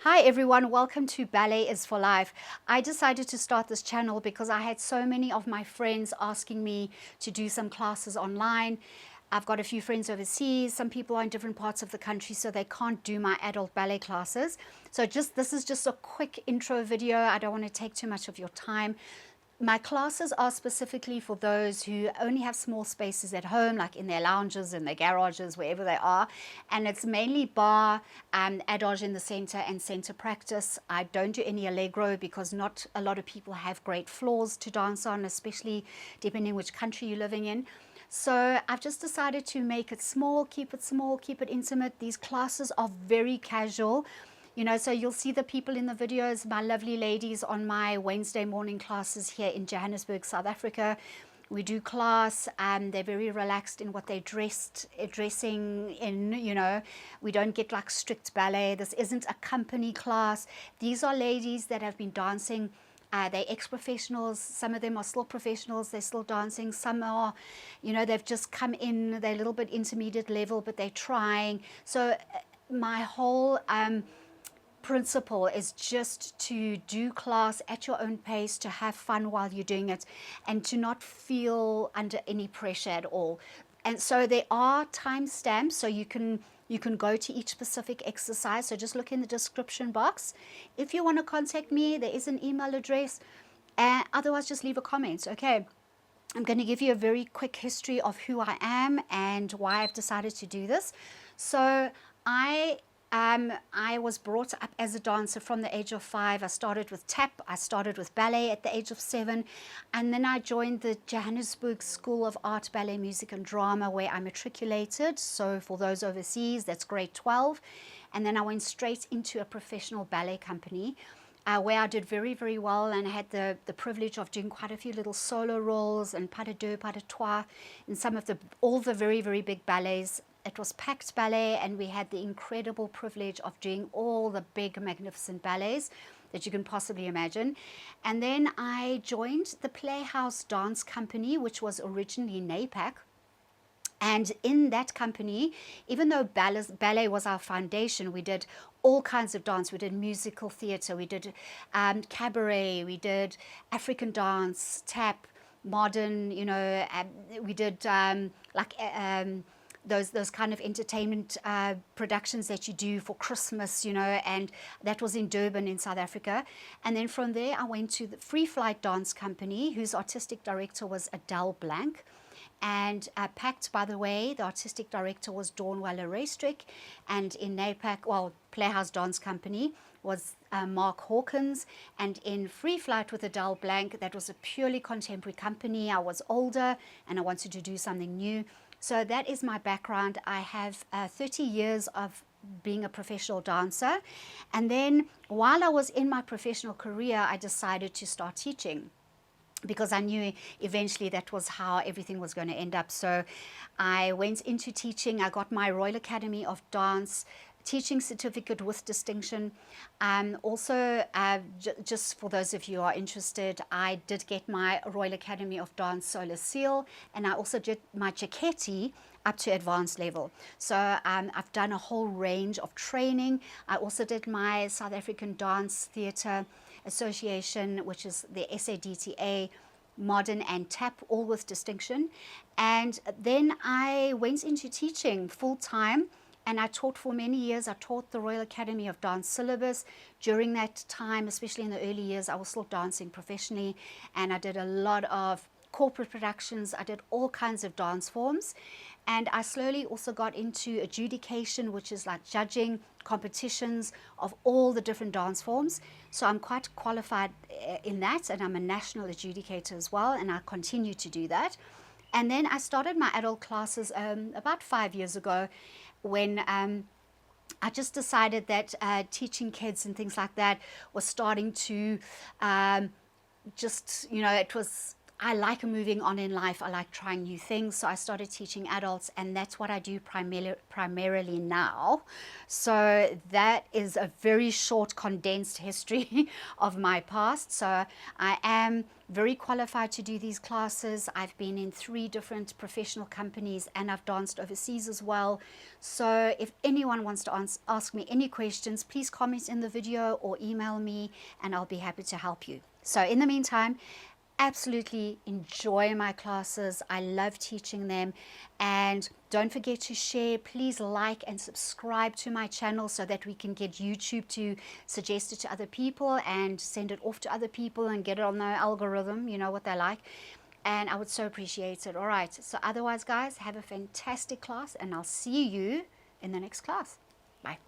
Hi everyone, welcome to Ballet is for Life. I decided to start this channel because I had so many of my friends asking me to do some classes online. I've got a few friends overseas, some people are in different parts of the country, so they can't do my adult ballet classes. So this is just a quick intro video. I don't want to take too much of your time. My classes are specifically for those who only have small spaces at home, like in their lounges, in their garages, wherever they are. And it's mainly bar, adage in the center, and center practice. I don't do any allegro because not a lot of people have great floors to dance on, especially depending which country you're living in. So I've just decided to make it small, keep it intimate. These classes are very casual. You know, so you'll see the people in the videos, my lovely ladies on my Wednesday morning classes here in Johannesburg, South Africa. We do class, they're very relaxed in what they're dressing in, you know. We don't get like strict ballet. This isn't a company class. These are ladies that have been dancing. They're ex-professionals. Some of them are still professionals. They're still dancing. Some are, you know, they've just come in. They're a little bit intermediate level, but they're trying. So my whole principle is just to do class at your own pace, to have fun while you're doing it, and to not feel under any pressure at all. And so there are timestamps, so you can go to each specific exercise. So just look in the description box. If you want to contact me, there is an email address. Otherwise, just leave a comment. Okay. I'm going to give you a very quick history of who I am and why I've decided to do this. So I was brought up as a dancer from the age of 5. I started with tap, I started with ballet at the age of 7, and then I joined the Johannesburg School of Art, Ballet, Music and Drama, where I matriculated. So for those overseas, that's grade 12. And then I went straight into a professional ballet company, where I did very, very well, and I had the privilege of doing quite a few little solo roles and pas de deux, pas de trois in all the very, very big ballets. It was packed ballet, and we had the incredible privilege of doing all the big, magnificent ballets that you can possibly imagine. And then I joined the Playhouse Dance Company, which was originally NAPAC. And in that company, even though ballet was our foundation, we did all kinds of dance. We did musical theater, we did cabaret, we did African dance, tap, modern, you know, we did those kind of entertainment productions that you do for Christmas, you know, and that was in Durban in South Africa. And then from there, I went to the Free Flight Dance Company, whose artistic director was Adele Blank. And PACT, by the way, the artistic director was Dawn Waller-Raystrick, and in NAPAC, well, Playhouse Dance Company, was Mark Hawkins. And in Free Flight with Adele Blank, that was a purely contemporary company. I was older and I wanted to do something new. So that is my background. I have 30 years of being a professional dancer. And then while I was in my professional career, I decided to start teaching, because I knew eventually that was how everything was going to end up. So I went into teaching. I got my Royal Academy of Dance teaching certificate with distinction. Also, just for those of you who are interested, I did get my Royal Academy of Dance Solo Seal, and I also did my Cecchetti up to advanced level. So I've done a whole range of training. I also did my South African Dance Theatre Association, which is the SADTA, modern and tap, all with distinction. And then I went into teaching full time, and I taught for many years. I taught the Royal Academy of Dance syllabus. During that time, especially in the early years, I was still dancing professionally, and I did a lot of corporate productions. I did all kinds of dance forms. And I slowly also got into adjudication, which is like judging competitions of all the different dance forms. So I'm quite qualified in that, and I'm a national adjudicator as well, and I continue to do that. And then I started my adult classes about 5 years ago, when I just decided that teaching kids and things like that was starting to just, you know, I like moving on in life. I like trying new things. So I started teaching adults, and that's what I do primarily now. So that is a very short, condensed history of my past. So I am very qualified to do these classes. I've been in 3 different professional companies, and I've danced overseas as well. So if anyone wants to ask me any questions, please comment in the video or email me, and I'll be happy to help you. So in the meantime, absolutely enjoy my classes. I love teaching them, and don't forget to share. Please like and subscribe to my channel so that we can get YouTube to suggest it to other people and send it off to other people and get it on the algorithm, you know what they like. And I would so appreciate it. All right, so otherwise guys, have a fantastic class, and I'll see you in the next class. Bye.